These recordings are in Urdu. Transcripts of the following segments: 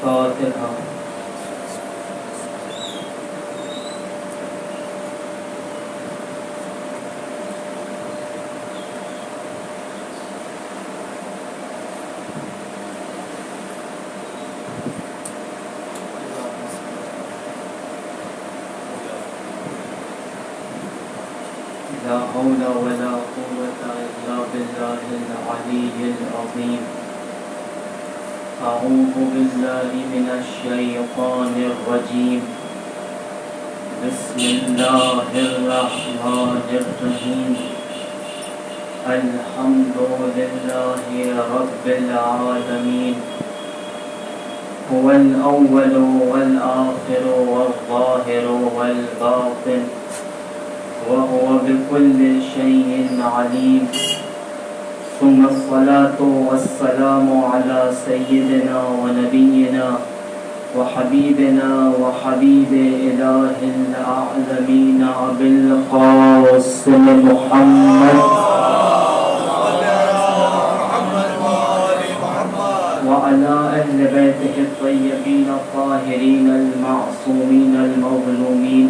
فاتحہ۔ لا حول ولا قوة إلا بالله العلي العظيم۔ أعوذ بالله من الشيطان الرجيم۔ بسم الله الرحمن الرحيم۔ الحمد لله رب العالمين، هو الأول والآخر والظاهر والباطن، وهو بكل شيء عليم، ثم الصلاة والسلام على سيدنا ونبينا وحبيبنا وحبيب إله العالمين أبي القاسم محمد وعلى أهل بيته الطيبين الطاهرين المعصومين المظلومين،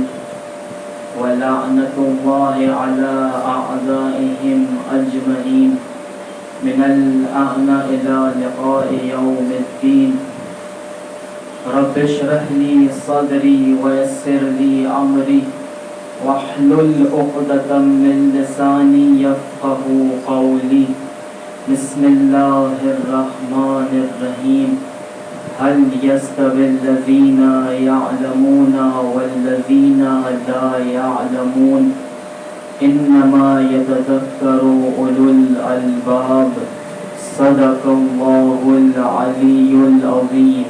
ولعنة الله على أعدائهم أجمعين من الآن إلى لقاء يوم الدين۔ رب اشرح لي صدري ويسر لي أمري واحلل عقدة من لساني يفقه قولي۔ بسم الله الرحمن الرحيم۔ هل يستوي الذين يعلمون والذين لا يعلمون؟ إنما يتذكر أولو الألباب۔ صدق الله العلي العظيم۔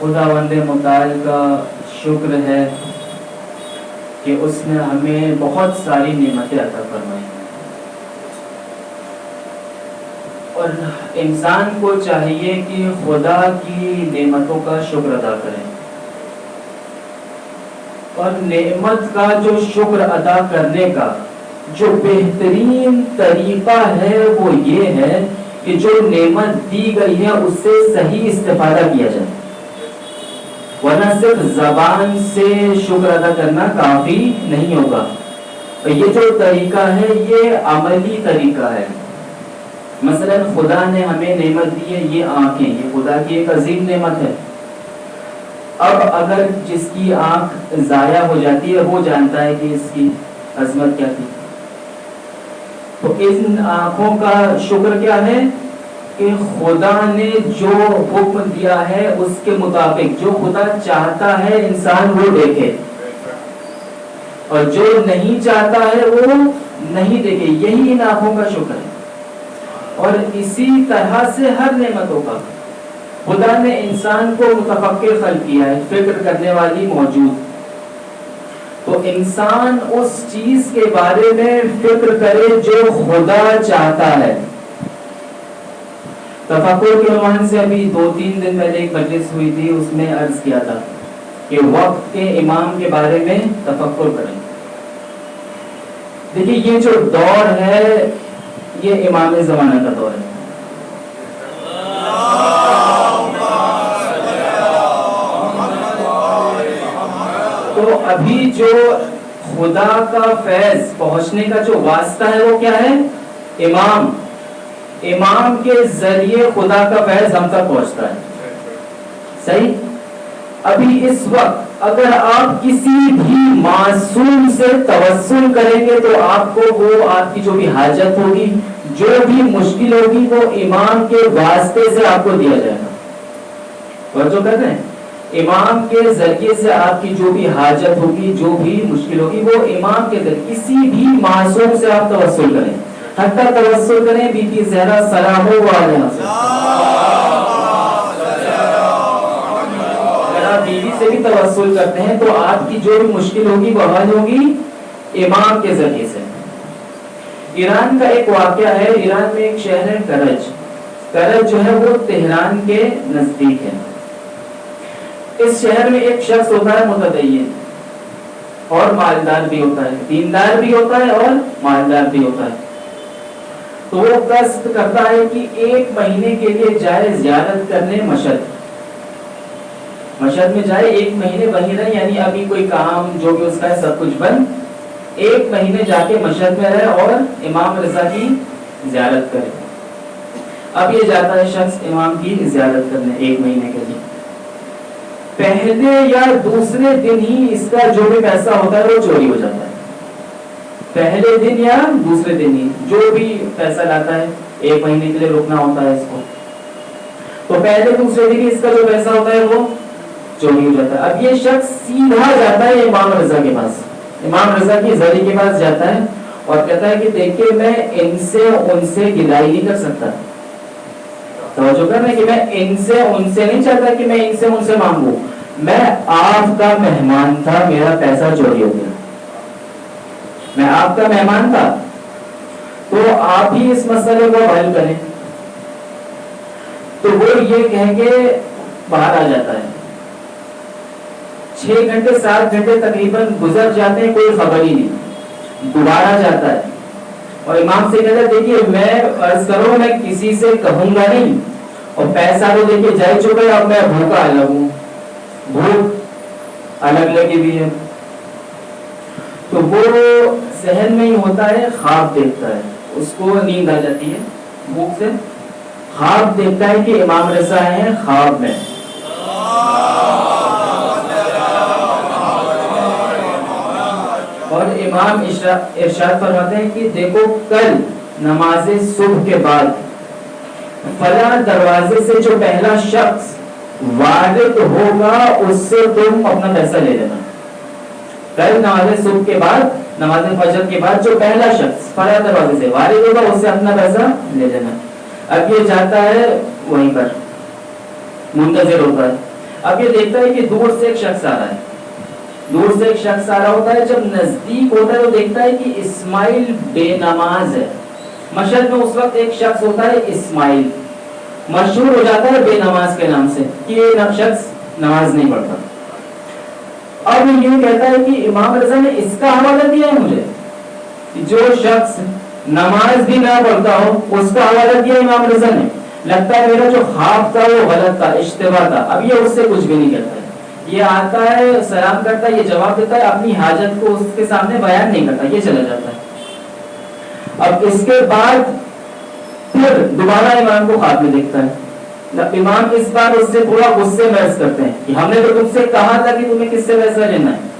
خداوند متعال کا شکر ہے کہ اس نے ہمیں بہت ساری نعمتیں عطا فرمائی، اور انسان کو چاہیے کہ خدا کی نعمتوں کا شکر ادا کرے، اور نعمت کا جو شکر ادا کرنے کا جو بہترین طریقہ ہے وہ یہ ہے کہ جو نعمت دی گئی ہے اس سے صحیح استفادہ کیا جائے، ورنہ صرف زبان سے شکر ادا کرنا کافی نہیں ہوگا۔ اور یہ جو طریقہ ہے یہ عملی طریقہ ہے۔ مثلا خدا نے ہمیں نعمت دی ہے یہ آنکھیں، یہ خدا کی ایک عظیم نعمت ہے۔ اب اگر جس کی آنکھ ضائع ہو جاتی ہے وہ جانتا ہے کہ اس کی عظمت کیا تھی۔ تو ان آنکھوں کا شکر کیا ہے کہ خدا نے جو حکم دیا ہے اس کے مطابق جو خدا چاہتا ہے انسان وہ دیکھے، اور جو نہیں چاہتا ہے وہ نہیں دیکھے، یہی ان آنکھوں کا شکر ہے۔ اور اسی طرح سے ہر نعمتوں کا خدا نے انسان کو متفکر خلق کیا ہے، فکر کرنے والی موجود، تو انسان اس چیز کے بارے میں فکر کرے جو خدا چاہتا ہے۔ تفکر کے عنوان سے ابھی 2-3 دن پہلے ایک مجلس ہوئی تھی، اس میں عرض کیا تھا کہ وقت کے امام کے بارے میں تفکر کریں۔ دیکھیے یہ جو دور ہے یہ امام زمانہ کا دور ہے۔ تو ابھی جو خدا کا فیض پہنچنے کا جو واسطہ ہے وہ کیا ہے؟ امام کے ذریعے خدا کا فیض ہم تک پہنچتا ہے، صحیح؟ ابھی اس وقت اگر آپ کسی بھی معصوم سے توسل کریں گے تو آپ کو وہ آپ کی جو بھی حاجت ہوگی، جو بھی مشکل ہوگی وہ امام کے واسطے سے آپ کو دیا جائے گا۔ اور جو کہتے ہیں امام کے ذریعے سے آپ کی جو بھی حاجت ہوگی، جو بھی مشکل ہوگی وہ امام کے ذریعے، کسی بھی معصوم سے آپ توسل کریں، حتیٰ توسل کریں بی بی زہرا سلام علیہا سے، اگر آپ بیوی سے بھی توسل کرتے ہیں تو آپ کی جو بھی مشکل ہوگی وہ حل ہوگی امام کے ذریعے سے۔ ایران کا ایک واقعہ ہے، ایران میں ایک شہر ہے کرج جو ہے وہ تہران کے نزدیک ہے۔ اس شہر میں ایک شخص ہوتا ہے متدین، اور مالدار بھی ہوتا ہے، دیندار بھی ہوتا ہے اور مالدار بھی ہوتا ہے، تو وہ قصد کرتا ہے کہ 1 مہینے کے لیے جائے زیارت کرنے مشہد میں جائے، 1 مہینے وہیں رہے، یعنی ابھی کوئی کام جو بھی اس کا ہے سب کچھ بند، 1 مہینے جا کے مشہد میں رہے اور امام رضا کی زیارت کرے۔ اب یہ جاتا ہے شخص امام کی زیارت کرنے 1 مہینے کے لیے، پہلے یا دوسرے دن ہی اس کا جو بھی پیسہ ہوتا ہے وہ چوری ہو جاتا ہے، پہلے دن یا دوسرے دن ہی جو بھی پیسہ لاتا ہے، 1 مہینے کے لیے رکنا ہوتا ہے اس کو، تو پہلے دوسرے دن ہی اس کا جو پیسہ ہوتا ہے وہ چوری ہو جاتا ہے۔ اب یہ شخص سیدھا جاتا ہے امام رضا کے پاس، امام رضا کی زری کے پاس جاتا ہے اور کہتا ہے کہ دیکھیں میں ان سے گلائی نہیں کر سکتا، توجہ کرنا کہ میں ان سے نہیں چاہتا کہ میں ان سے مانگوں، میں آپ کا مہمان تھا، میرا پیسہ چوری ہو گیا، میں آپ کا مہمان تھا، تو آپ ہی اس مسئلے کو حل کریں۔ تو وہ یہ کہہ کے باہر آ جاتا ہے، 6 گھنٹے 7 گھنٹے تقریباً گزر جاتے ہیں، کوئی خبر ہی نہیں، دوبارہ جاتا ہے اور امام سے کہتا ہے دیکھیے میں عرض کروں میں کسی سے کہوں گا نہیں، اور پیسہ تو دیکھیے جا چکا ہے، اب میں بھوکا الگ ہوں، بھوک الگ لگی ہوئی ہے۔ تو وہ ذہن میں ہی ہوتا ہے، خواب دیکھتا ہے، اس کو نیند آ جاتی ہے بھوک سے، خواب دیکھتا ہے کہ امام رضا ہیں خواب میں، اور امام ارشاد فرماتے ہیں کہ دیکھو کل نماز صبح کے بعد فلاں دروازے سے جو پہلا شخص وارد ہوگا اس سے تم اپنا پیسہ لے لینا، کل نماز صبح کے بعد، نماز فجر کے بعد جو پہلا شخص فلاں دروازے سے وارد ہوگا اس سے اپنا پیسہ لے لینا۔ اب یہ جاتا ہے وہیں پر منتظر ہوتا ہے، اب یہ دیکھتا ہے کہ دور سے ایک شخص آ رہا ہے، دور سے ایک شخص آ رہا ہوتا ہے، جب نزدیک ہوتا ہے تو دیکھتا ہے کہ اسماعیل بے نماز ہے، مشہد میں اس وقت ایک شخص ہوتا ہے اسماعیل، مشہور ہو جاتا ہے بے نماز کے نام سے کہ یہ شخص نماز نہیں پڑھتا۔ اب یہ کہتا ہے کہ امام رضا نے اس کا حوالہ دیا ہے مجھے، جو شخص نماز بھی نہ پڑھتا ہو اس کا حوالہ دیا امام رضا نے، لگتا ہے میرا جو خواب تھا وہ غلط تھا، اشتباہ تھا۔ اب یہ اس سے کچھ بھی نہیں کہتا ہے، یہ آتا ہے سلام کرتا ہے، یہ جواب دیتا ہے، اپنی حاجت کو اس کے سامنے بیان نہیں کرتا، یہ چلا جاتا ہے۔ اب اس کے بعد پھر دوبارہ امام کو خواب میں دیکھتا ہے، امام اس بار اس سے پورا غصے میں عرض کرتے ہیں کہ ہم نے تو تم سے کہا تھا کہ تمہیں کس سے پیسہ لینا ہے،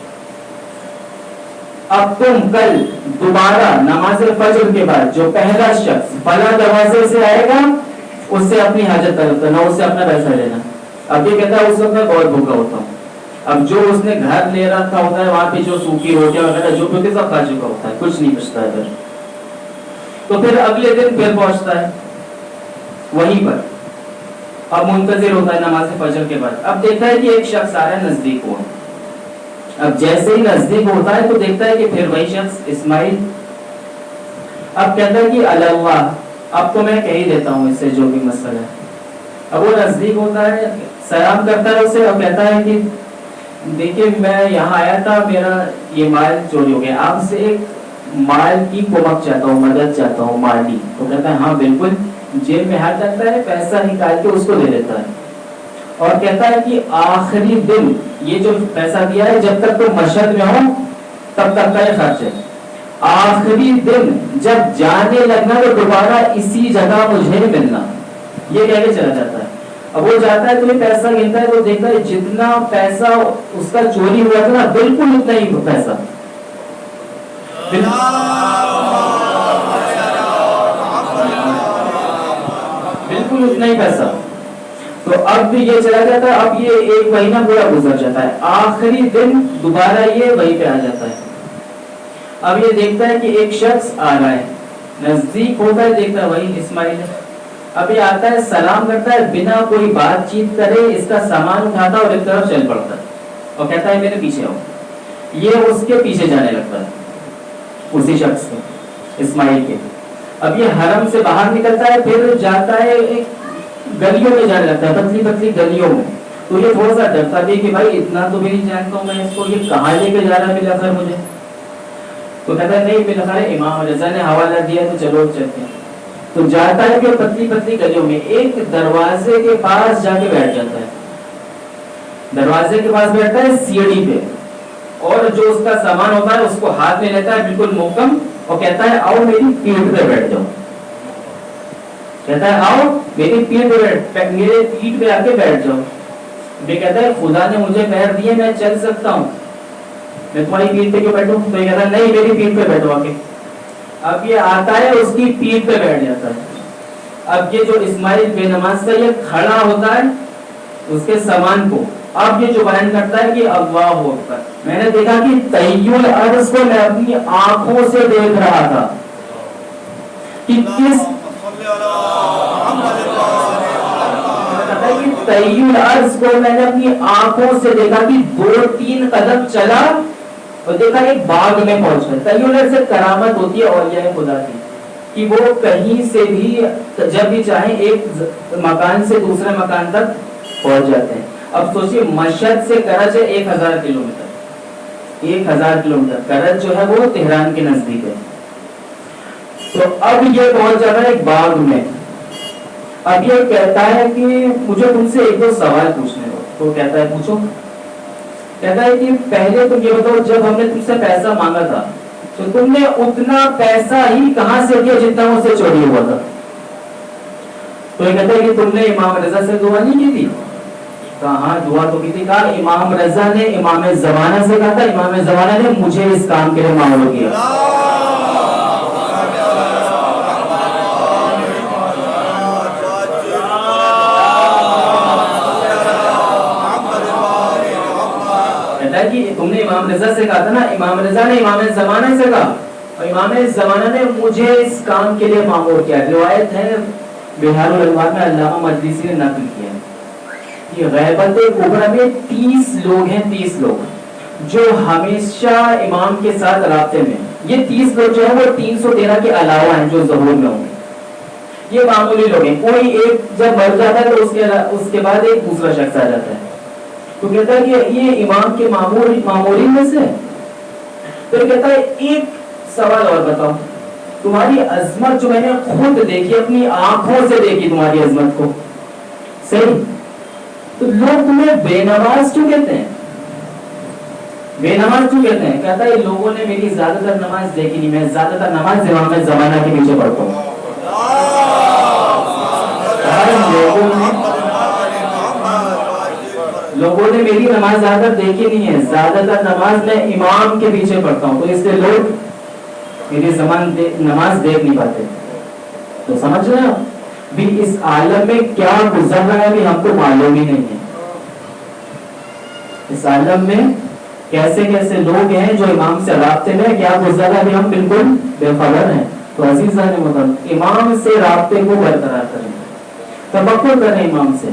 اب تم کل دوبارہ نماز فجر کے بعد جو پہلا شخص فلاں دروازے سے آئے گا اس سے اپنی حاجت طلب کرنا، اس سے اپنا پیسہ لینا۔ اب یہ کہتا ہے اس وقت میں بہت بھوکا ہوتا ہوں، اب جو اس نے گھر لے رکھا ہوتا ہے وہاں پہ جو سوکھی روٹیاں وغیرہ جو بھی سب کھا چکا ہوتا ہے، کچھ نہیں بچتا ہے پھر۔ تو پھر اگلے دن پھر پہنچتا ہے وہیں پر، اب منتظر ہوتا ہے نماز فجر کے بعد، اب دیکھتا ہے کہ ایک شخص آ رہا ہے نزدیک ہوا، اب جیسے ہی نزدیک ہوتا ہے تو دیکھتا ہے کہ پھر وہی شخص اسماعیل، اب کہتا ہے کہ اللہ اب تو میں کہہ ہی دیتا ہوں اس سے جو بھی مسئلہ ہے۔ اب وہ نزدیک ہوتا ہے، سلام کرتا ہے اسے اور کہتا ہے کہ دیکھیے میں یہاں آیا تھا، میرا یہ مال چوری ہو گیا، آپ سے ایک مال کی کمک چاہتا ہوں، مدد چاہتا ہوں مالی۔ تو کہتا ہے ہاں بالکل، جیب میں ہاتھ رکھتا ہے، پیسہ نکال کے اس کو دے دیتا ہے اور کہتا ہے کہ آخری دن یہ جو پیسہ دیا ہے جب تک تو مشہد میں ہو تب تک کا یہ خرچ ہے، آخری دن جب جانے لگنا تو دوبارہ اسی جگہ مجھے ملنا، یہ کہہ کے چلا جاتا ہے۔ اب وہ جاتا ہے تو یہ پیسہ گنتا ہے تو دیکھتا ہے جتنا پیسہ اس کا چوری ہوا تھا نا بالکل اتنا ہی پیسہ، بالکل اتنا ہی پیسہ۔ تو اب بھی یہ چلا جاتا ہے، اب یہ 1 مہینہ پورا گزر جاتا ہے، آخری دن دوبارہ یہ وہیں پہ آ جاتا ہے۔ اب یہ دیکھتا ہے کہ ایک شخص آ رہا ہے، نزدیک ہوتا ہے، دیکھتا ہے وہی اسماعیل ہے۔ اب یہ آتا ہے، سلام کرتا ہے، بنا کوئی بات چیت کرے اس کا سامان اٹھاتا ہے اور ایک طرف چل پڑتا ہے اور کہتا ہے میرے پیچھے آؤ۔ یہ اس کے پیچھے جانے لگتا ہے، اسی شخص کے، اسماعیل کے۔ اب یہ حرم سے باہر نکلتا ہے، پھر جاتا ہے ایک گلیوں میں جانے لگتا ہے، پتلی پتلی گلیوں میں۔ تو یہ تھوڑا سا ڈرتا بھی کہ بھائی اتنا تو بھی نہیں جانتا ہوں میں اس کو، یہ کہاں لے کے جا رہا ہے بالاخر مجھے. تو کہتا ہے نہیں بالاخر امام رضا نے حوالہ دیا تو چلو چلتے ہیں. تو جاتا ہے کہ پتلی پتلی گلیوں میں ایک دروازے کے پاس جا کے بیٹھ جاتا ہے. دروازے کے پاس بیٹھتا ہے سیڑھی پہ، اور جو اس کا سامان ہوتا ہے اس کو ہاتھ میں لیتا ہے بالکل محکم، اور کہتا ہے آؤ میری پیٹھ پہ بیٹھ جاؤ. کہتا ہے آؤ میری پیٹھ پہ میرے پیٹھ پہ آ کے بیٹھ جاؤ. یہ کہتا ہے خدا نے مجھے پیر دیے، میں چل سکتا ہوں، میں تمہاری پیٹھ پہ کیوں بیٹھوں؟ تو یہ کہتا ہے نہیں میری پیٹھ پہ بیٹھو آ کے. اب یہ آتا ہے اس کی پیٹھ پہ بیٹھ جاتا ہے. اب یہ جو اسماعیل بے نماز کا یہ کھڑا ہوتا ہے اس کے سامان کو، اب یہ جو بیان کرتا ہے کہ اللہ اکبر، میں نے دیکھا کہ طی الارض کو میں اپنی آنکھوں سے دیکھ رہا تھا کہ کس طی الارض کو میں نے اپنی آنکھوں سے دیکھا کہ 2-3 قدم چلا اور دیکھا ایک باغ میں پہنچ گیا. طی الارض سے کرامت ہوتی ہے اولیاء خدا کی کہ وہ کہیں سے بھی جب بھی چاہیں ایک مکان سے دوسرے مکان تک پہنچ جاتے ہیں. اب سوچیے مشہد سے کرج 1000 کلومیٹر، 1000 کلومیٹر. کرج جو ہے وہ تہران کے نزدیک ہے. تو اب یہ پہنچ جاتا ہے ایک باغ میں. اب یہ کہتا ہے کہ مجھے تم سے 1-2 سوال پوچھنے ہو. تو کہتا ہے پوچھو. کہتا ہے کہ پہلے تم یہ بتاؤ جب ہم نے تم سے پیسہ مانگا تھا تو تم نے اتنا پیسہ ہی کہاں سے دیا جتنا اس سے چوری ہوا تھا؟ تو یہ کہتا ہے کہ تم نے امام رضا سے دعا نہیں کی تھی؟ کہاں دعا تو کی تھی. کہا امام رضا نے امام زمانہ سے کہا تھا، امام زمانہ نے مجھے اس کام کے لیے معمول کیا. کہ تم نے امام رضا سے کہا تھا نا، امام رضا نے امام زمانہ سے کہا اور امام زمانہ نے مجھے اس کام کے لیے مامور کیا. روایت ہے بہار الانوار میں علامہ مجلسی نے نقل کیا کہ غیبت کبریٰ میں 30 لوگ ہیں، 30 لوگ جو ہمیشہ امام کے ساتھ رابطے میں. یہ 30 لوگ جو ہے وہ 313 کے علاوہ ہیں جو ظہور میں ہوں گے. یہ معمولی لوگ ہیں. کوئی ایک جب مر جاتا ہے تو اس کے بعد ایک دوسرا شخص آ جاتا ہے. تو کہتا ہے کہ یہ امام کے معمولی میں سے. پھر کہتا ہے ایک سوال اور بتاؤ، تمہاری عظمت جو میں نے خود دیکھی، اپنی آنکھوں سے دیکھی تمہاری عظمت کو، صحیح، تو لوگ تمہیں بے نماز کیوں کہتے ہیں؟ بے نماز کیوں کہتے ہیں؟ کہتا ہے لوگوں نے میری زیادہ تر نماز دیکھی نہیں، میں زیادہ تر نماز امام زمانہ کے پیچھے پڑھتا ہوں. لوگوں نے میری نماز زیادہ دیکھی نہیں ہے، زیادہ تر نماز میں امام کے پیچھے پڑھتا ہوں، تو اس لیے لوگ میری نماز دیکھ نہیں پاتے. تو سمجھ رہے ہو بھی اس عالم میں کیا گزر رہا ہے بھی ہم کو معلوم ہی نہیں ہے. اس عالم میں کیسے کیسے لوگ ہیں جو امام سے رابطے میں، کیا گزر رہا ہے بھی ہم بالکل بے خبر ہیں. تو عزیزان محترم، امام سے رابطے کو برقرار کریں، تفکر کریں امام سے،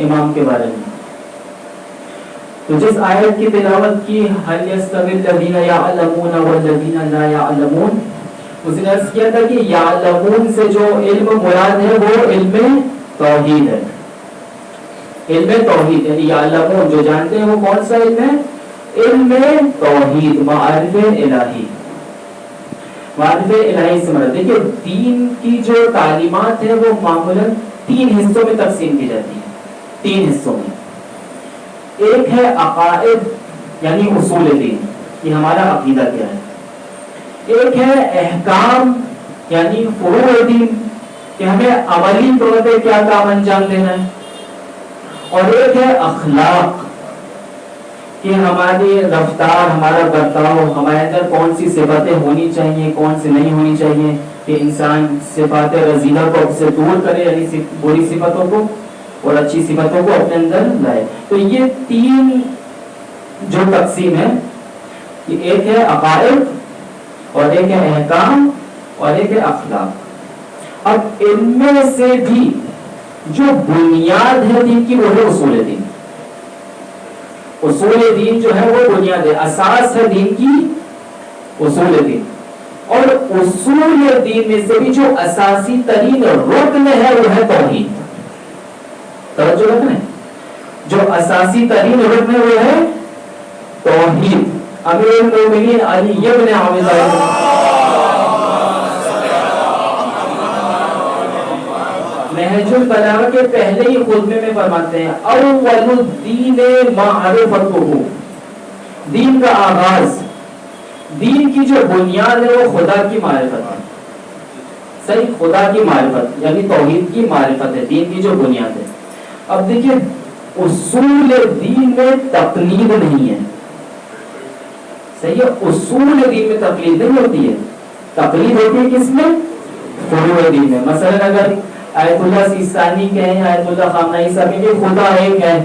امام کے بارے میں. تو جس آیت کی تلاوت کی هل يستوي الذين يعلمون والذين لا يعلمون، اس نے عرض کیا تھا کہ یعلمون سے جو علم مراد ہے وہ علم توحید ہے. علم توحید ہے. یعلمون جو جانتے ہیں وہ کون سا علم ہے؟ علم توحید، معارف الہی. معارف الہی سے مراد دیکھیے دین کی جو تعلیمات ہے وہ معمولاً 3 حصوں میں تقسیم کی جاتی ہے. 3 حصوں میں. ایک ہے عقائد یعنی اصول دین، کہ ہمارا عقیدہ کیا ہے. ایک ہے احکام یعنی فروع دین، کہ ہمیں عملی طور پہ کیا کام انجام دینا ہے. اور ایک ہے اخلاق، کہ ہماری رفتار، ہمارا برتاؤ، ہمارے اندر کون سی صفتیں ہونی چاہیے، کون سی نہیں ہونی چاہیے، کہ انسان صفات رذیلہ کو سے دور کرے، یعنی بری صفتوں کو، اور اچھی صفتوں کو اپنے اندر لائے. تو یہ 3 جو تقسیم ہے، کہ ایک ہے عقائد اور ایک ہے احکام اور ایک ہے اخلاق. اب ان میں سے بھی جو بنیاد ہے دین کی وہ ہے اصول دین. اصول دین جو ہے وہ بنیاد ہے، اساس ہے دین کی اصول دین. اور اصول دین میں سے بھی جو اساسی ترین رکن ہے وہ ہے توحید. توجہ رکھنا ہے. جو اساسی ترین رکن وہ ہے توحید. امیر المومنین علی ابن ابی طالب نہج البلاغہ کے پہلے ہی خطبے میں فرماتے ہیں اول الدین معرفتہ، دین کا آغاز، دین کی جو بنیاد ہے وہ خدا کی معرفت ہے. صحیح، خدا کی معرفت یعنی توحید کی معرفت ہے دین کی جو بنیاد ہے. اب دیکھیے اصول دین میں تقلید نہیں ہے. صحیح ہے، اصول دین میں تقلید نہیں ہوتی ہے. تقلید ہوتی ہے کس میں؟ فروع دین میں. مثلا اگر آیت اللہ سیستانی کہیں، آیت اللہ خامنہئی صاحب کہ خدا ایک ہے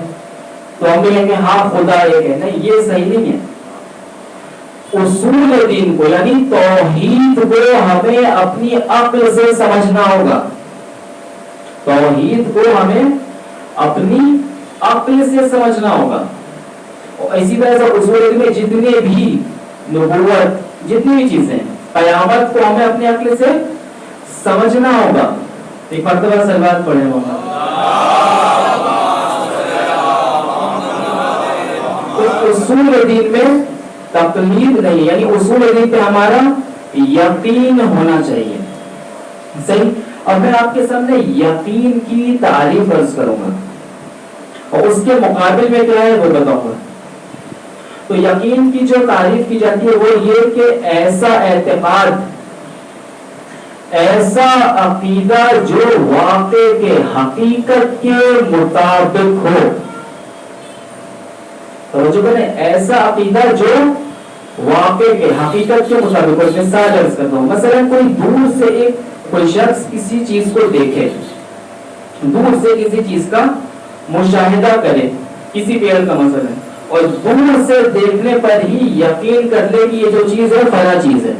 تو ہم بھی کہیں گے ہاں خدا ایک ہے. نہیں، یہ صحیح نہیں ہے. اصول دین کو یعنی توحید کو ہمیں اپنی عقل سے سمجھنا ہوگا. توحید کو ہمیں اپنی عقل سے سمجھنا ہوگا. اور اسی طرح سے اصول دین میں جتنے بھی نبوت، جتنی بھی چیزیں، قیامت کو ہمیں اپنی عقل سے سمجھنا ہوگا. ایک مرتبہ سلوات پڑھیں محمد. تو اصول دین میں تقلید نہیں، یعنی اصول دین پہ ہمارا یقین ہونا چاہیے. صحیح. اور میں آپ کے سامنے یقین کی تعریف عرض کروں گا اور اس کے مقابل میں کیا ہے وہ بتاؤں گا. تو یقین کی جو تعریف کی جاتی ہے وہ یہ کہ ایسا اعتقاد، ایسا عقیدہ جو واقع کے حقیقت کے مطابق ہو. توجہ کریں، ایسا عقیدہ جو واقع کے حقیقت کے مطابق ہو. مثال عرض کرتا ہوں، مثلا کوئی دور سے کوئی شخص کسی چیز کو دیکھے، دور سے کسی چیز کا مشاہدہ کرے، کسی پیڑ کا مثلا، اور دور سے دیکھنے پر ہی یقین کر لے کہ یہ جو چیز ہے فلاں چیز ہے.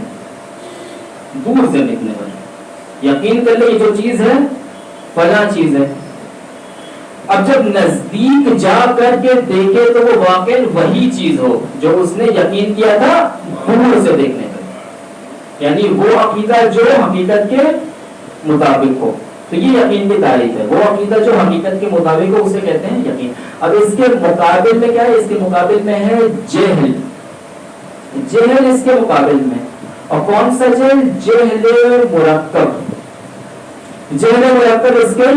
دور سے دیکھنے پر یقین کر لے یہ جو چیز ہے فلاں چیز ہے. اب جب نزدیک جا کر کے دیکھے تو وہ واقع وہی چیز ہو جو اس نے یقین کیا تھا دور سے دیکھنے پر، یعنی وہ عقیدہ جو حقیقت کے مطابق ہو. تو یہ یقین کی تعریف ہے. وہ عقیدہ جو حقیقت کے مطابق ہو اسے کہتے ہیں یقین. اب اس کے مقابل میں کیا ہے؟ اس کے مقابل میں ہے جہل. جہل اس کے مقابل میں. اور کون سا جہل؟ جہل مرکب. جہل مرکب اس کے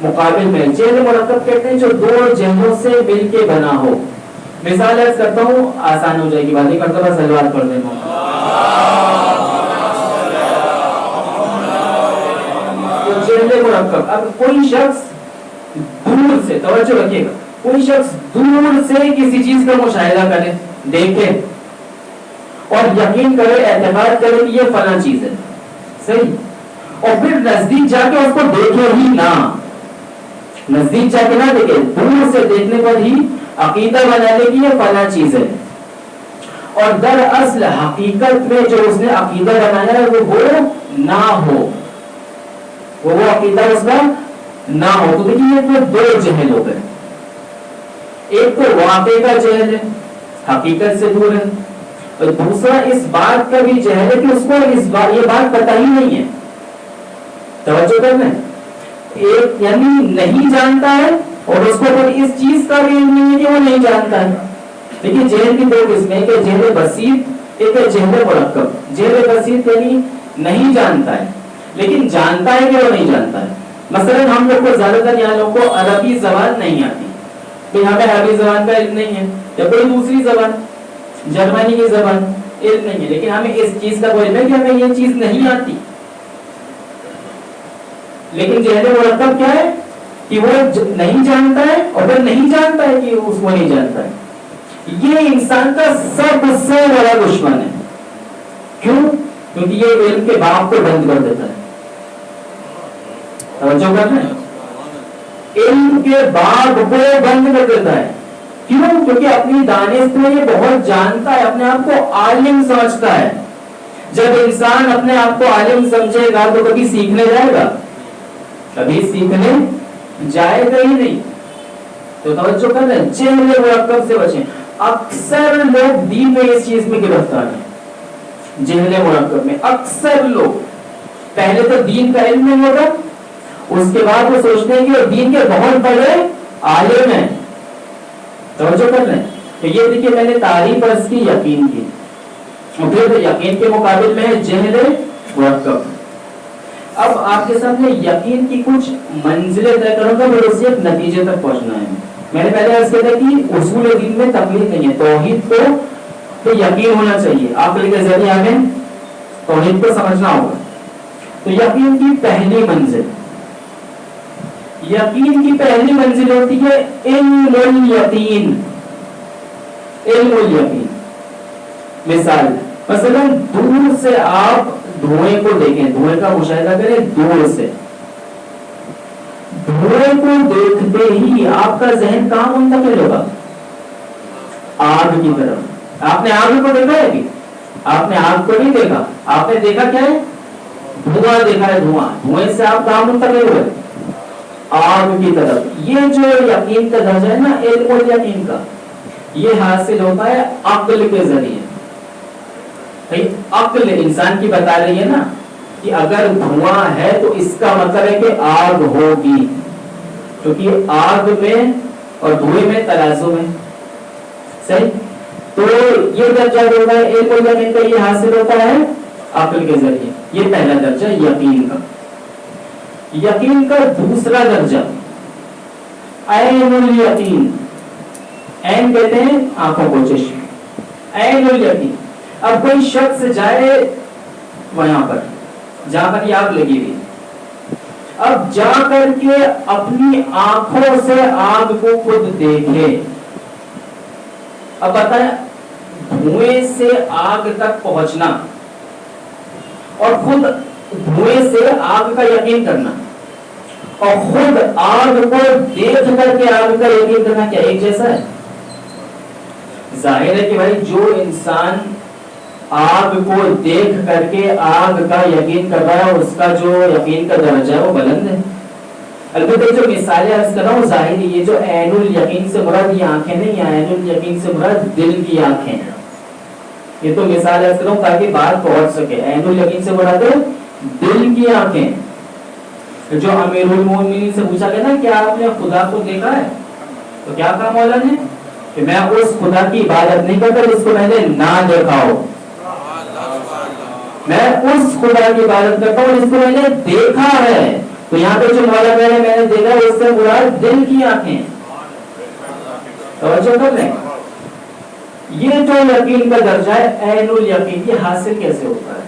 مقابل میں. جہل مرکب کہتے ہیں جو دو جہلوں سے مل کے بنا ہو. مثال عرض کرتا ہوں، آسان ہو جائے گی بات. ایک مرتبہ صلوات پڑھ دیں. جہل مرکب، اب کوئی شخص دور سے، توجہ رکھیے گا، کوئی شخص دور سے کسی چیز کا مشاہدہ کرے، دیکھے اور یقین کرے، اعتقاد کرے کہ یہ فلاں چیز ہے. صحیح. اور پھر نزدیک جا کے اس کو دیکھے ہی نہ، نزدیک جا کے نہ دیکھے، دور سے دیکھنے پر ہی عقیدہ بنا لے کہ یہ فلاں چیز ہے. اور دراصل حقیقت میں جو اس نے عقیدہ بنایا ہے وہ نہ ہو، وہ عقیدہ اس کا نہ ہو. تو دیکھیے یہ دو جہل ہو گئے. ایک تو واقع کا جہل ہے، حقیقت سے دور ہے، اور دوسرا اس بات کا بھی جہل ہے کہ اس کو یہ بات پتہ ہی نہیں ہے. توجہ کرنا، ایک یعنی نہیں جانتا ہے اور اس کو اس چیز کا بھی علم نہیں ہے کہ وہ نہیں جانتا ہے. دیکھیے جہل کی دو قسمیں، ایک ہے جہل بسیط، ایک ہے جہل مرکب. جہل بسیط یعنی نہیں جانتا ہے لیکن جانتا ہے کہ وہ نہیں جانتا ہے. مثلا ہم لوگ کو زیادہ تر یہاں لوگوں کو عربی زبان نہیں آتی، تو ہمیں عربی زبان کا علم نہیں ہے، یا کوئی دوسری زبان، جرمنی کی زبان علم نہیں ہے، لیکن ہمیں اس چیز کا کوئی علم ہے کہ ہمیں یہ چیز نہیں آتی. لیکن جہل مرکب کیا ہے کہ وہ نہیں جانتا ہے اور پھر نہیں جانتا ہے کہ اس کو نہیں جانتا ہے. یہ انسان کا سب سے بڑا دشمن ہے. کیوں؟ کیونکہ یہ علم کے باپ کو بند کر دیتا ہے. توجہ کرنا ہے، علم کے باپ کو بند کر دیتا ہے. کیوں؟ کیونکہ اپنی دانش میں یہ بہت جانتا ہے، اپنے آپ کو عالم سمجھتا ہے. جب انسان اپنے آپ کو عالم سمجھے گا تو کبھی سیکھنے جائے گا؟ کبھی سیکھنے جائے گا ہی نہیں. تو توجہ کرنا ہے، جہل مرکب سے بچیں. اکثر لوگ دین میں اس چیز میں گرفتار ہیں. جہل مرکب میں اکثر لوگ پہلے تو دین کا علم نہیں ہوگا، اس کے بعد وہ سوچتے ہیں کہ وہ دین کے بہت بڑے عالم ہیں، توجہ کر لیں. تو یہ دیکھیے میں نے تعریف عرض کی یقین کی، اور پھر یقین کے مقابل میں ہے جہل مرکب. اب آپ کے سامنے یقین کی کچھ منزلیں طے کروں گا، پھر اسے ایک نتیجے تک پہنچنا ہے. میں نے پہلے عرض کیا تھا کہ اصول دین میں تقلید نہیں ہے، توحید کو تو یقین ہونا چاہیے، عقل کے ذریعے ہمیں توحید کو سمجھنا ہوگا. تو یقین کی پہلی منزل، یقین کی پہلی منزل ہوتی ہے علم الیقین. علم الیقین مثال، مثلا دور سے آپ دھوئیں کو دیکھیں، دھوئیں کا مشاہدہ کریں دور سے، دھوئیں کو دیکھتے ہی آپ کا ذہن کہاں منتقل ہوگا؟ آگ کی طرف. آپ نے آگ کو دیکھا ہے کہ آپ نے آگ کو نہیں دیکھا، آپ نے دیکھا کیا ہے؟ دھواں دیکھا ہے. دھواں، دھوئیں سے آپ کہاں منتقل ہوئے؟ آگ کی طرف. یہ جو یقین کا درجہ ہے نا علم الیقین کا، یہ حاصل ہوتا ہے عقل کے ذریعے. عقل انسان کی بتا رہی ہے نا کہ اگر دھواں ہے تو اس کا مطلب ہے کہ آگ ہوگی، کیونکہ آگ میں اور دھوئیں میں تلازم ہے. صحیح. تو یہ درجہ ہوتا ہے علم الیقین کا، یہ حاصل ہوتا ہے عقل کے ذریعے. یہ پہلا درجہ یقین کا. یقین کا دوسرا درجہ عین الیقین. عین کہتے ہیں آنکھوں کو، چشم. عین الیقین. اب کوئی شخص جائے وہاں پر جہاں پر یہ آگ لگی ہوئی، اب جا کر کے اپنی آنکھوں سے آگ کو خود دیکھے. اب بتائیں دھوئیں سے آگ تک پہنچنا اور خود دھوئیں سے آگ کا یقین کرنا اور خود آگ کو دیکھ کر کے آگ کا یقین کرنا، کیا ایک جیسا ہے؟ ظاہر ہے کہ بھائی جو انسان آگ کو دیکھ کر کے آگ کا یقین کر رہا ہے اس کا جو یقین کا درجہ ہے وہ بلند ہے. البتہ جو مثالیں عرض کر رہا ہوں ظاہری، یہ جو عین الیقین سے مراد یہ آنکھیں نہیں، عین الیقین سے مراد دل کی آنکھیں. یہ تو مثال عرض کر رہا ہوں تاکہ بات پہنچ سکے. عین الیقین سے مراد دل کی آنکھیں. جو امیر المومنین سے پوچھا گیا نا کیا آپ نے خدا کو دیکھا ہے، تو کیا کہا مولا نے کہ میں اس خدا کی عبادت نہیں کرتا جس کو میں نے نہ دیکھا ہو، میں اس خدا کی عبادت کرتا ہوں جس کو میں نے دیکھا ہے. تو یہاں پہ جو مولا کہہ رہے میں نے دیکھا ہے اس سے مراد دل کی آنکھیں. توجہ کر لیں. یہ جو یقین کا درجہ ہے عین الیقین، یہ حاصل کیسے ہوتا ہے؟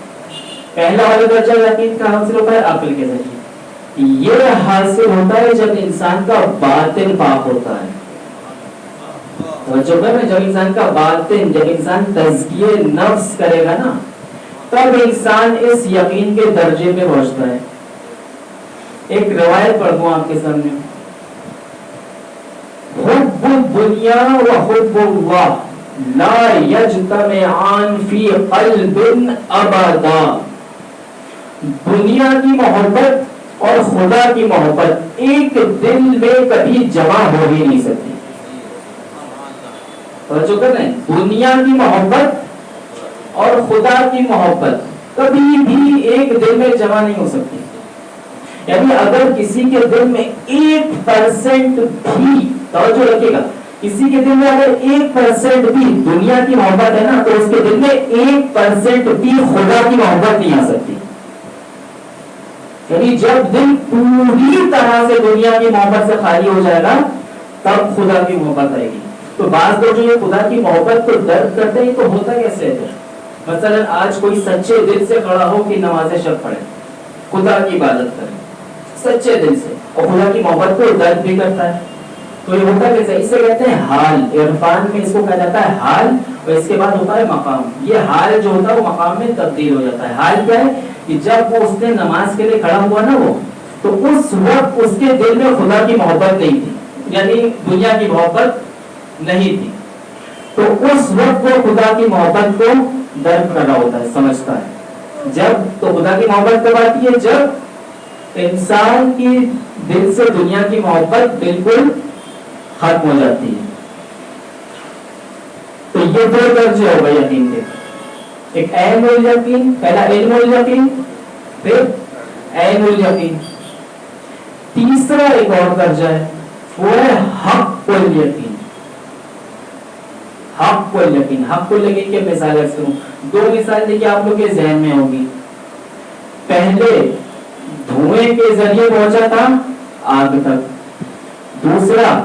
پہلا والا درجہ یقین کا حاصل ہوتا ہے عقل کے ذریعے. یہ حاصل ہوتا ہے جب انسان کا باطن پاک ہوتا ہے. توجہ کر لیں. جب انسان کا باطن، جب انسان تزکیہ نفس کرے گا نا تب انسان اس یقین کے درجے پہ پہنچتا ہے. ایک روایت پڑھ دوں آپ کے سامنے. حب الدنیا و حب اللہ لا یجتمعان فی قلب ابدا. دنیا کی محبت اور خدا کی محبت ایک دل میں کبھی جمع ہو ہی نہیں سکتی. توجہ کر رہے ہیں. دنیا کی محبت اور خدا کی محبت کبھی بھی ایک دل میں جمع نہیں ہو سکتی. یعنی اگر کسی کے دل میں 1% بھی، توجہ رکھیے گا، کسی کے دل میں اگر 1% بھی دنیا کی محبت ہے نا تو اس کے دل میں 1% بھی خدا کی محبت نہیں آ سکتی. یعنی جب دل پوری طرح سے دنیا کی محبت سے خالی ہو جائے گا تب خدا کی محبت آئے گی. تو بعض لوگ جو یہ خدا کی محبت کو درد کرتے ہیں تو ہوتا کیسے ہے؟ مثلا آج کوئی سچے دل سے کھڑا ہو کہ نماز شب پڑھے، خدا کی عبادت کرے سچے دل سے، اور خدا کی محبت کو درد بھی کرتا ہے، تو یہ ہوتا کیسے؟ اسے کہتے ہیں حال. عرفان میں اس کو کہا جاتا ہے حال، اور اس کے بعد ہوتا ہے مقام. یہ حال جو ہوتا ہے وہ مقام میں تبدیل ہو جاتا ہے. حال کیا ہے کہ جب وہ اس نے نماز کے لیے کھڑا ہوا نا وہ، تو اس وقت اس کے دل میں خدا کی محبت نہیں تھی، یعنی دنیا کی محبت نہیں تھی. تو اس وقت وہ خدا کی محبت کو درک کر رہا ہوتا ہے، سمجھتا ہے. جب تو خدا کی محبت کب آتی ہے؟ جب انسان کی دل سے دنیا کی محبت بالکل ختم ہو جاتی ہے. تو یہ دو درجے ہو گئے یقین کے. ایک عین الیقین، پہلا علم الیقین، پھر عین الیقین. تیسرا ایک اور درجہ ہے وہ ہے حق الیقین. حق الیقین. حق الیقین کے مثال عرض کروں, دو مثال دیکھیے آپ لوگ کے ذہن میں ہوگی. پہلے دھوئیں کے ذریعے پہنچا تھا آگ تک, دوسرا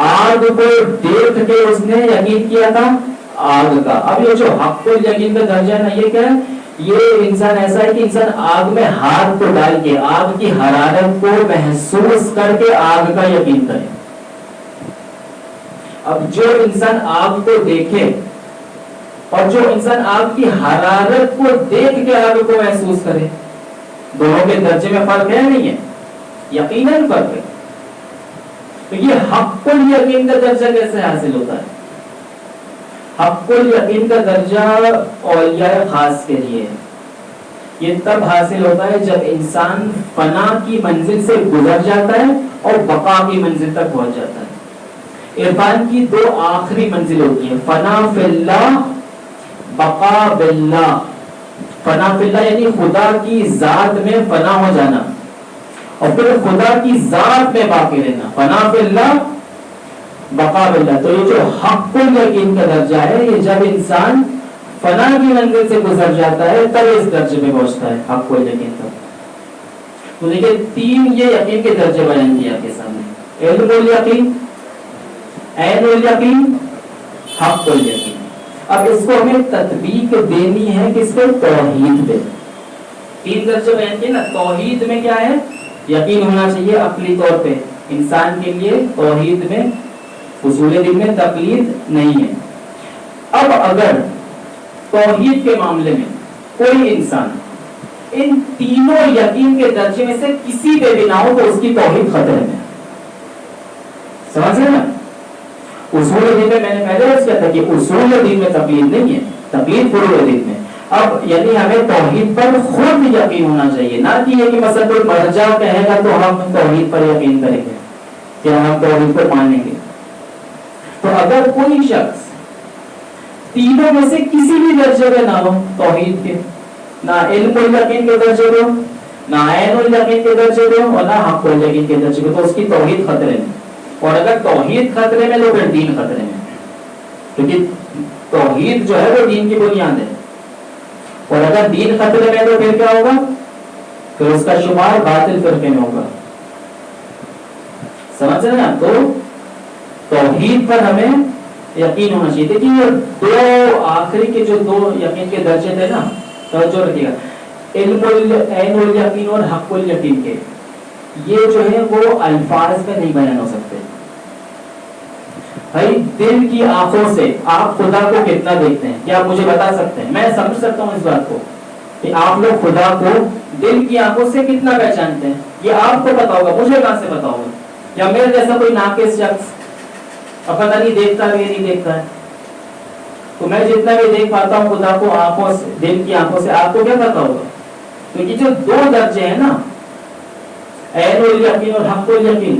آگ کو دیکھ کے اس نے یقین کیا تھا آگ کا. اب یہ جو حق الیقین کا درجہ ہے نا, یہ کیا ہے؟ یہ انسان ایسا ہے کہ انسان آگ میں ہاتھ کو ڈال کے آگ کی حرارت کو محسوس کر کے آگ کا یقین کرے. اب جو انسان آگ کو دیکھے اور جو انسان آگ کی حرارت کو دیکھ کے آگ کو محسوس کرے, دونوں کے درجے میں فرق ہے نہیں ہے؟ یقیناً فرق ہے. تو یہ حق الیقین کا درجہ کیسے حاصل ہوتا ہے؟ حق الیقین کا درجہ اولیاء خاص کے لیے ہے. یہ تب حاصل ہوتا ہے جب انسان فنا کی منزل سے گزر جاتا ہے اور بقا کی منزل تک پہنچ جاتا ہے. عرفان کی دو آخری منزل ہوتی ہیں, فنا فی اللہ, بقا باللہ. فنا فی اللہ یعنی خدا کی ذات میں فنا ہو جانا, اور پھر خدا کی ذات میں باقی رہنا. فنا فی اللہ, بقا باللہ. تو یہ جو حق الیقین کا درجہ ہے, یہ جب انسان فنا کی منزل سے گزر جاتا ہے تب اس درجے میں پہنچتا ہے حق الیقین تک. تو دیکھیں تین یہ یقین کے درجے بیان کیا آپ کے سامنے, علم الیقین, عین الیقین, حق الیقین. اب اس کو ہمیں تطبیق دینی ہے کس پہ؟ توحید پہ. تین درجے بیان کیے نا. توحید میں کیا ہے؟ یقین ہونا چاہیے عقلی طور پہ. انسان کے لیے توحید میں اصول دین میں تقلید نہیں ہے. اب اگر توحید کے معاملے میں کوئی انسان ان تینوں یقین کے درجے میں سے کسی پہ بھی نہ ہو تو اس کی توحید خطرے میں. سمجھ رہے نا؟ اصول دین میں میں نے پہلے عرض کیا تھا کہ اصول دین میں تقلید نہیں ہے, تقلید فروع دین میں. اب یعنی ہمیں توحید پر خود یقین ہونا چاہیے, نہ کہ یہ کہ مثلا کوئی مرجع کہے گا تو ہم توحید پر یقین کریں گے کہ ہم توحید پر مانیں گے. تو اگر کوئی شخص تینوں میں سے کسی بھی درجے پہ نہ ہو توحید کے, نہ علم الیقین کے درجے پہ, نہ عین الیقین کے درجے پہ اور نہ حق الیقین کے درجے پہ, تو اس کی توحید خطرے میں. اور اگر توحید خطرے میں تو پھر دین خطرے میں, کیونکہ توحید جو ہے وہ دین کی بنیاد ہے. اور اگر دین خطرے میں تو پھر کیا ہوگا؟ پھر اس کا شمار باطل فرقے میں ہوگا. سمجھ رہے ہیں؟ تو توحید پر ہمیں یقین ہونا چاہیے. دیکھیے یہ دو آخری کے جو دو یقین کے درجے تھے نا, توجہ رکھیے گا, علم عین الیقین اور حق الیقین کے, یہ جو ہے وہ الفاظ میں نہیں بیان ہو سکتے. بھائی دل کی آنکھوں سے آپ خدا کو کتنا دیکھتے ہیں, کیا آپ مجھے بتا سکتے ہیں؟ میں سمجھ سکتا ہوں اس بات کو کہ آپ لوگ خدا کو دل کی آنکھوں سے کتنا پہچانتے ہیں, یہ آپ کو پتا ہوگا, مجھے کہاں سے پتا ہوگا؟ یا میرے جیسا کوئی ناقص شخص اب پتہ نہیں دیکھتا بھی نہیں دیکھتا ہے, تو میں جتنا بھی دیکھ پاتا ہوں خدا کو آنکھوں سے, دل کی آنکھوں سے, آپ کو کیا پتا ہوگا؟ کیونکہ جو دو درجے ہیں نا, عین الیقین اور حق الیقین,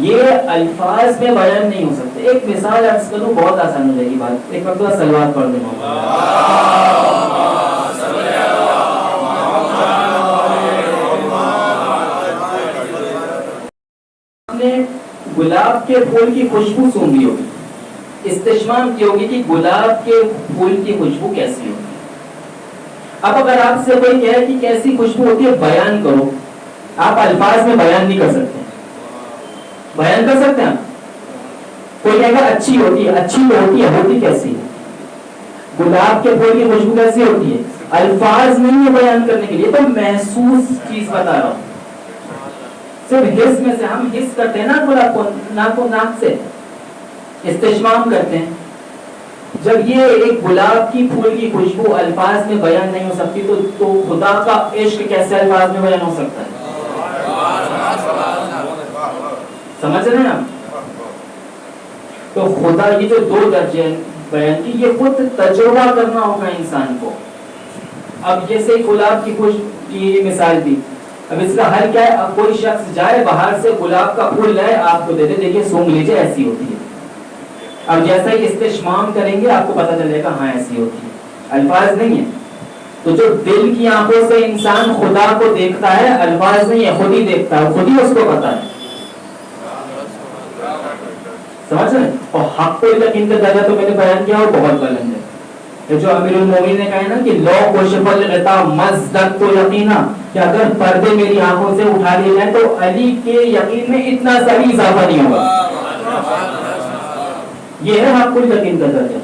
یہ الفاظ میں بیان نہیں ہو سکتے. ایک مثال عرض کروں, بہت آسان ہو جائے گی بات. ایک وقت صلوات پڑھ دیں. آپ نے گلاب کے پھول کی خوشبو سونگھی ہوگی, استشمام کی ہوگی کہ گلاب کے پھول کی خوشبو کیسی ہوگی. اب اگر آپ سے کوئی کہے کہ کیسی خوشبو ہوتی ہے بیان کرو, آپ الفاظ میں بیان نہیں کر سکتے. بیان کر سکتے ہیں؟ کوئی کہے گا اچھی ہوتی ہے, اچھی تو ہوتی ہے, ہوتی کیسی ہے؟ گلاب کے پھول کی خوشبو کیسی ہوتی ہے؟ الفاظ نہیں ہے بیان کرنے کے لیے, تو محسوس چیز بتا رہا ہوں. صرف حس میں سے ہم حس کرتے ہیں نا, گلاب کو ناک و ناک سے استشمام کرتے ہیں. جب یہ ایک گلاب کی پھول کی خوشبو الفاظ میں بیان نہیں ہو سکتی تو خدا کا عشق کیسے الفاظ میں بیان ہو سکتا ہے؟ سمجھ رہے ہیں آپ؟ تو خدا یہ جو دو درجے بیان کی, یہ خود تجربہ کرنا ہوگا انسان کو. اب جیسے گلاب کی خوشبو کی مثال دی, اب اس کا حل کیا ہے؟ اب کوئی شخص جائے باہر سے گلاب کا پھول لائے, آپ کو دے دے, دیکھیے سونگ لیجیے, ایسی ہوتی ہے. اب جیسا ہی استشمام کریں گے آپ کو پتا چلے گا ہاں ایسی ہوتی ہے, الفاظ نہیں ہے. تو جو دل کی آنکھوں سے انسان خدا کو دیکھتا ہے, الفاظ نہیں ہے, خود ہی دیکھتا ہے, خود ہی اس کو پتا ہے. سمجھ رہے ہیں؟ اور حق الیقین کا درجہ تو میں نے بیان کیا اور بہت بلند ہے. جو امیر المومنین نے کہا ہے نا کہ لو کشف الغطاء مزددت یقینا، کہ اگر پردے میری آنکھوں سے اٹھا لیے جائیں تو علی کے یقین میں اتنا سا بھی اضافہ نہیں ہوگا. یہ ہے حق الیقین کا درجہ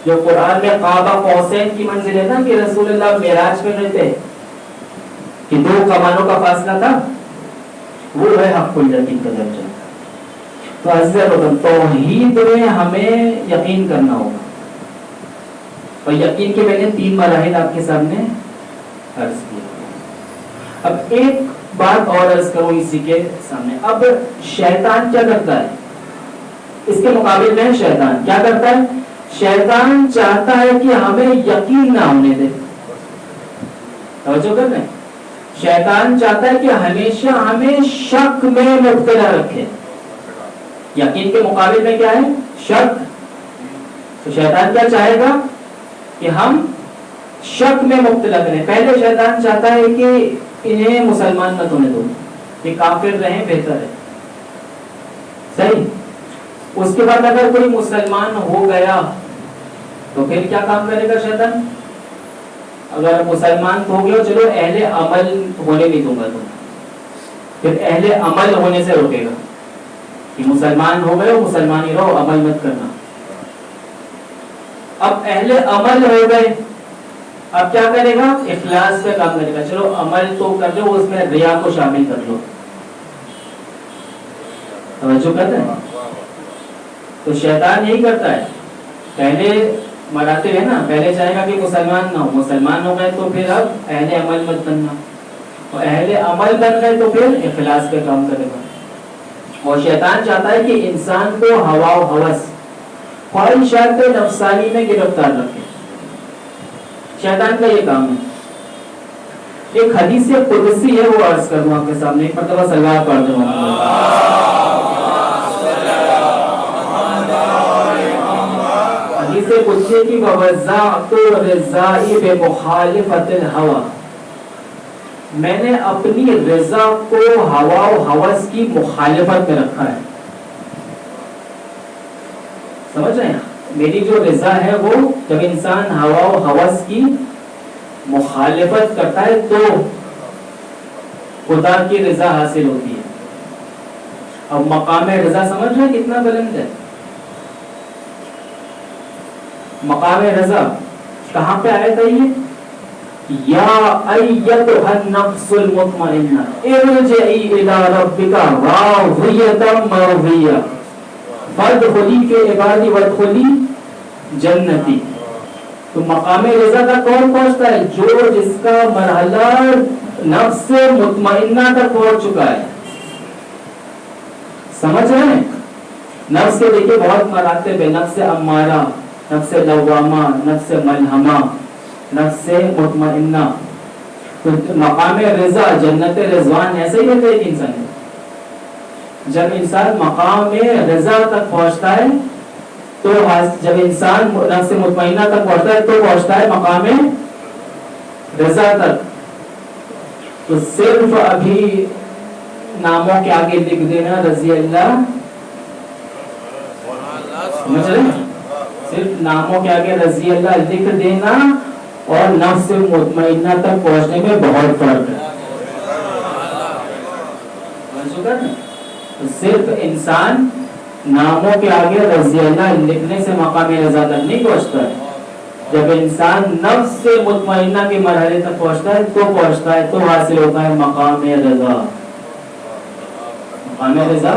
جو قرآن میں قاب قوسین کی منزل ہے نا، کہ رسول اللہ معراج پہ گئے تھے کہ 2 کمانوں کا فاصلہ تھا، وہ ہے حق الیقین کا درجہ. تو عزیز توحید میں ہمیں یقین کرنا ہوگا، اور یقین کے میں نے 3 مراحل آپ کے سامنے عرض کیا. اب ایک بات اور عرض کروں اسی کے سامنے. اب شیطان کیا کرتا ہے اس کے مقابل میں؟ شیطان کیا کرتا ہے؟ شیطان چاہتا ہے کہ ہمیں یقین نہ ہونے دے. توجہ کر رہے ہیں؟ شیطان چاہتا ہے کہ ہمیشہ ہمیں شک میں مبتلا رکھے. یقین کے مقابل میں کیا ہے؟ شک. تو شیطان کیا چاہے گا؟ کہ ہم شک میں مبتلا کریں. پہلے شیطان چاہتا ہے کہ انہیں مسلمان مت ہونے دو، کہ کافر رہیں بہتر ہے. صحیح. اس کے بعد اگر کوئی مسلمان ہو گیا تو پھر کیا کام کرے گا شیطان؟ اگر مسلمان ہو گیا چلو اہل عمل ہونے نہیں دوں گا، تو پھر اہل عمل ہونے سے روکے گا کہ مسلمان ہو گئے ہو مسلمان ہی رہو، عمل مت کرنا. اب اہل عمل ہو گئے، اب کیا کرے گا؟ اخلاص پہ کام کرے گا. چلو عمل تو کر لو، اس میں ریا کو شامل کر لو. توجہ کرتے ہیں؟ تو شیطان یہی کرتا ہے. پہلے مراتب ہے نا، پہلے چاہے گا کہ مسلمان نہ ہو، مسلمان ہو گئے تو پھر اب اہل عمل مت بننا، اور اہل عمل بن گئے تو پھر اخلاص پہ کام کرے گا. اور شیطان چاہتا ہے کہ انسان کو ہوا و ہوس، خواہشات نفسانی میں گرفتار رکھے. شیطان کا یہ کام ہے. ایک حدیث قدسی ہے، وہ عرض کروں آپ کے سامنے. ایک مرتبہ سلوات پڑھ دوں. حدیث قدسی کی وَوَزَّعْتُ رِضَائِي بِمُخَالِفَةِ الْهَوَىٰ، میں نے اپنی رضا کو ہوا و ہوس کی مخالفت میں رکھا ہے. سمجھ رہے ہیں؟ میری جو رضا ہے وہ جب انسان ہوا و ہوس کی مخالفت کرتا ہے تو خدا کی رضا حاصل ہوتی ہے. اب مقام رضا سمجھ رہے ہیں کتنا بلند ہے؟ مقام رضا کہاں پہ آیا تھا یہ؟ یا ایتھا النفس المطمئنہ ارجعی الی ربک راضیۃ مرضیہ فادخلی فی عبادی وادخلی جنتی. تو مقام رضا کا کون پہنچتا ہے؟ جو جس کا مرحلہ نفس مطمئنہ تک پہنچ چکا ہے. سمجھ رہے ہیں؟ نفس کے دیکھیے بہت مراتب ہے. نفس امارہ، نفس لوامہ، نفس ملہمہ، نفس مطمئنہ. تو مقام رضا جنت رضوان ایسے ہی ہوتے ایک انسان. جب انسان مقام رضا تک پہنچتا ہے تو جب انسان نفس مطمئنہ تک پہنچتا ہے تو پہنچتا ہے مقام رضا تک. تو صرف ابھی ناموں کے آگے لکھ دینا رضی اللہ، سمجھ رہے ہیں؟ صرف ناموں کے آگے رضی اللہ لکھ دینا اور نفس مطمئنہ تک پہنچنے میں بہت فرق ہے. صرف انسان ناموں کے آگے رضی اللہ لکھنے سے مقام رضا تک نہیں پہنچتا ہے. جب انسان نفس سے مطمئنہ کے مرحلے تک پہنچتا ہے تو پہنچتا ہے، تو حاصل ہوتا ہے مقام رضا. مقام رضا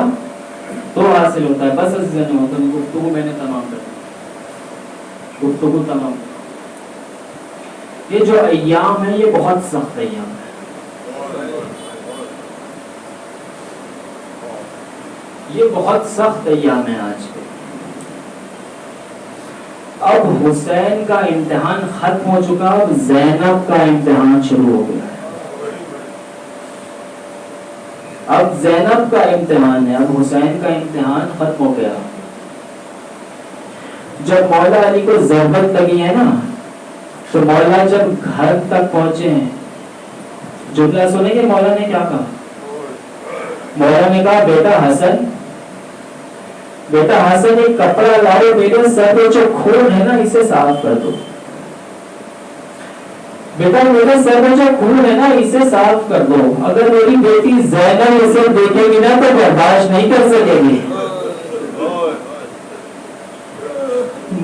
تو حاصل ہوتا ہے. بس گفتگو میں نے تمام کر دی، گفتگو تمام. یہ جو ایام ہے یہ بہت سخت ایام ہے. یہ بہت سخت ایام ہے آج کے. اب حسین کا امتحان ختم ہو چکا، اب زینب کا امتحان شروع ہو گیا ہے. اب زینب کا امتحان ہے، اب حسین کا امتحان ختم ہو گیا. جب مولا علی کو ضربت لگی ہے نا تو مولا جب گھر تک پہنچے ہیں، جملہ سنیں گے مولا نے کیا کہا؟ مولا نے کہا بیٹا حسن بیٹا حسن ایک کپڑا لاؤ، میرے سر پہ جو خون ہے نا اسے صاف کر دو، بیٹا میرے سر میں جو خون ہے نا اسے صاف کر دو۔ اگر میری بیٹی زینب اسے دیکھے گی نا تو برداشت نہیں کر سکے گی۔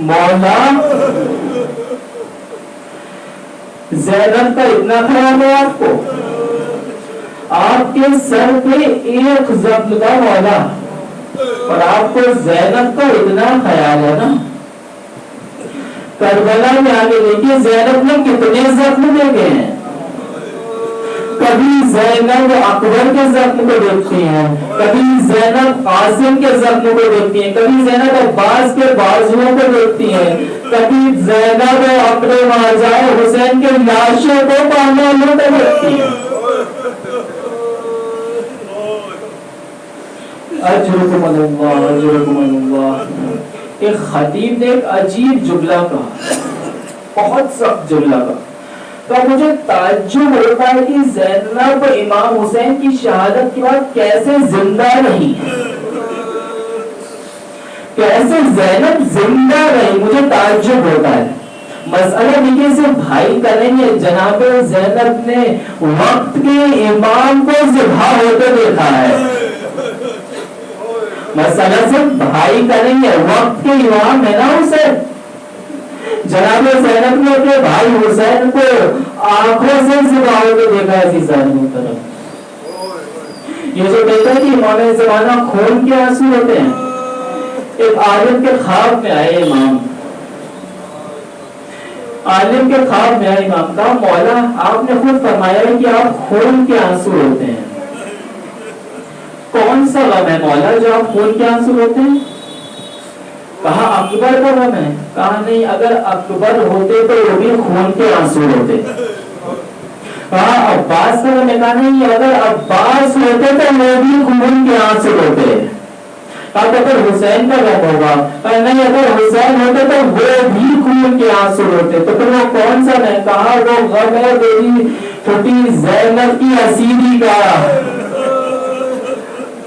مولا زینب کا اتنا خیال ہے آپ کو، آپ کے سر پہ ایک زخم کا مولا، اور آپ کو زینب کا اتنا خیال ہے نا۔ کربلا میں آگے دیکھیے زینب نے کتنے زخم دیکھے ہیں، کبھی زینب اکبر کے زخم کو دیکھتی ہیں، کبھی زینب قاسم کے زخم کو دیکھتی ہیں، کبھی زینب عباس کے بازوؤں کو دیکھتی ہیں، کبھی زینب اپنے ماجائے حسین کے لاشوں کو پانے کو دیکھتی ہیں۔ اجرکم اللہ اجرکم اللہ۔ ایک خطیب نے ایک عجیب جملہ کہا، بہت سخت جملہ کہا، تو مجھے تعجب ہوتا ہے کہ زینب امام حسین کی شہادت کے بعد کیسے زندہ رہی، کیسے زینب زندہ رہی، مجھے تعجب ہوتا ہے۔ مسئلہ یہ سے بھائی کریں گے، جناب زینب نے وقت کے امام کو ذبح ہوتے دیکھا ہے، مسئلہ سے بھائی کریں گے، وقت کے امام ہے نا حسین، جناب زینب نے اپنے بھائی حسین کو آنکھوں سے ذبح ہوتے دیکھا ہے۔ عزیزان محترم، یہ جو کہتا ہے کہ امام زمانہ خون کے آنسو ہوتے ہیں، ایک عالم کے خواب میں آئے امام، عالم کے خواب میں آئے امام، کہا مولا آپ نے خود فرمایا ہے کہ آپ خون کے آنسو ہوتے ہیں، کون سا غم ہے مولا جو آپ خون کے آنسو ہوتے ہیں؟ کہا اکبر کا غم ہے۔ کہا نہیں، اگر اکبر ہوتے تو وہ بھی خون کے آنسو ہوتے۔ کہا عباس کا غم ہے۔ کہا نہیں، اگر عباس ہوتے تو وہ بھی خون کے آنسو ہوتے۔ کہا اگر حسین کا غم ہوگا؟ کہا نہیں، اگر حسین ہوتے تو وہ بھی خون کے آنسو ہوتے۔ تو پھر وہ کون سا ہے؟ کہا وہ غم ہے میری چھوٹی زینب کی اسیری کا،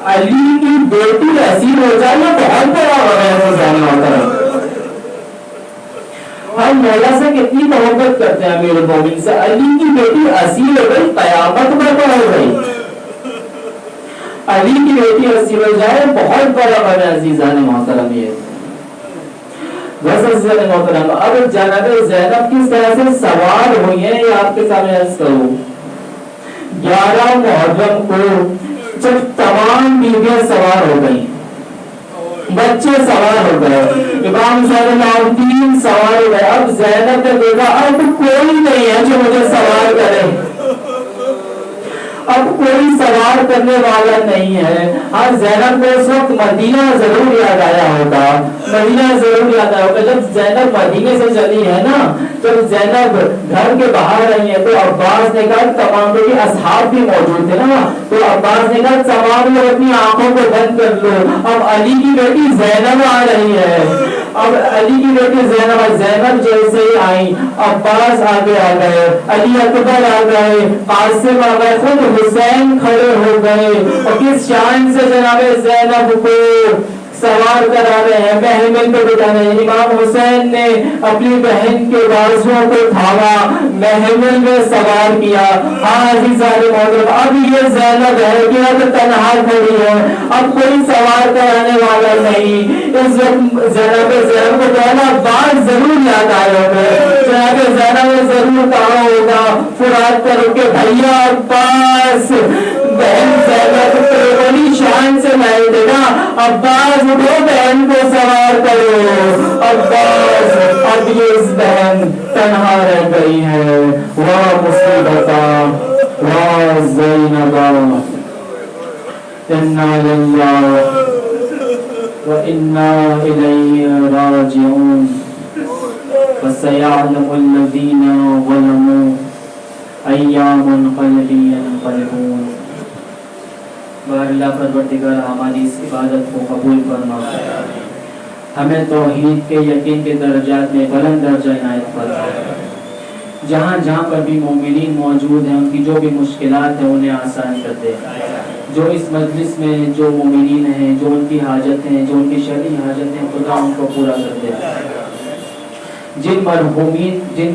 علی کی بیٹی اسیر ہو جائے، یہ بہت بڑا غم ہے۔ ہم مولا سے کتنی محبت کرتے ہیں امیر المومنین سے، علی کی بیٹی اسیر ہو گئی، قیامت برپا ہو گئی، علی کی بیٹی اسیر ہو جائے بہت بڑا غم ہے۔ عزیزان محترم، یہ بس عزیزان محترم، اب جناب زینب کس طرح سے سوار ہوئی ہیں یہ آپ کے سامنے عرض کروں۔ 11 محرم کو جب تمام بیویاں سوار ہو گئی، بچے سوار ہو گئے، امام زین العابدین سوار ہو گئے، اب زینب نے دیکھا اب کوئی نہیں ہے جو مجھے سوار کرے، اب کوئی سوار کرنے والا نہیں ہے۔ ہاں زینب کو اس وقت مدینہ ضرور یاد آیا ہوگا، مدینہ ضرور یاد آیا ہوگا۔ جب زینب مدینے سے چلی ہے نا، جب زینب گھر کے باہر آئی ہے تو عباس نے کہا، تمام کے اصحاب بھی موجود تھے نا، تو عباس نے کہا تمام لوگ اپنی آنکھوں کو بند کر لو، اب علی کی بیٹی زینب آ رہی ہے۔ اب علی کی بیٹی زینب جیسے ہی آئی، عباس آگے آ گئے، علی اکبر آ گئے، قاسم آ گئے، خود حسین کھڑے ہو گئے، اور کس شان سے جناب زینب کو سوار کرا رہے ہیں، محمل پہ بٹھا رہے ہیں۔ امام حسین نے اپنی بہن کے بازوؤں کو تھاما، محمل میں سوار کیا۔ ہاں عزیزان محترم، اب یہ زینب ہے کہ اب تنہا کھڑی ہے، اب کوئی سوار کرانے والا نہیں۔ اس وقت زینب کو کہنا بات ضرور یاد آئے ہوگا، جناب زینب نے ضرور کہا ہوگا فرات کرو کہ بھیا عباس، بہن زینب بڑی شان سے لائے دے نا، عباس اٹھو بہن کو سوار کرو۔ عباس اب یہ اس بہن تنہا رہ گئی ہے، واہ مصیبتا واہ زینبا، انا للہ وَإِنَّا إِلَيْهِ رَاجِعُونَ فَسَيَعْلَمُ الَّذِينَ ظَلَمُوا أَيَّ مُنقَلِبٍ يَنقَلِبُونَ۔ بار اللہ پروردگار ہماری اس عبادت کو قبول فرما، ہمیں توحید کے یقین کے درجات میں بلند درجہ عنایت فرما۔ جہاں جہاں پر بھی مومنین موجود ہیں ان کی جو بھی مشکلات ہیں انہیں آسان کر دے، جو اس مجلس میں جو مومنین ہیں، جو ان کی حاجت ہیں، جو ان کی شرعی حاجت ہیں، خدا ان کو پورا کر دے۔ جن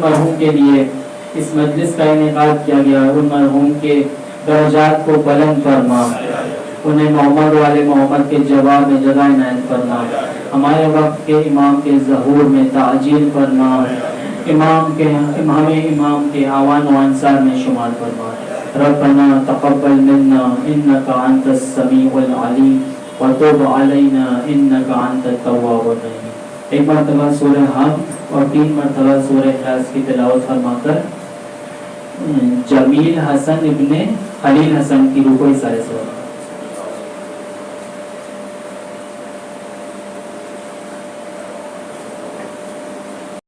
مرحوم کے لیے اس مجلس کا انعقاد کیا گیا، ان مرحوم کے درجات کو بلند فرما، انہیں محمد والے محمد کے جواب میں جگہ عنایت فرما، ہمارے وقت کے امام کے ظہور میں تعجیل فرما، امام کے آوان و انصار میں شمار فرما۔ ربنا تقبل منا انك انت السميع العليم وتب علينا انك انت التواب الرحيم۔ ایک مرتبہ سورہ حمد اور 3 مرتبہ سورہ اخلاص کی تلاوت فرما کر جمیل حسن ابن خلیل حسن کی روح کو اِسارے سے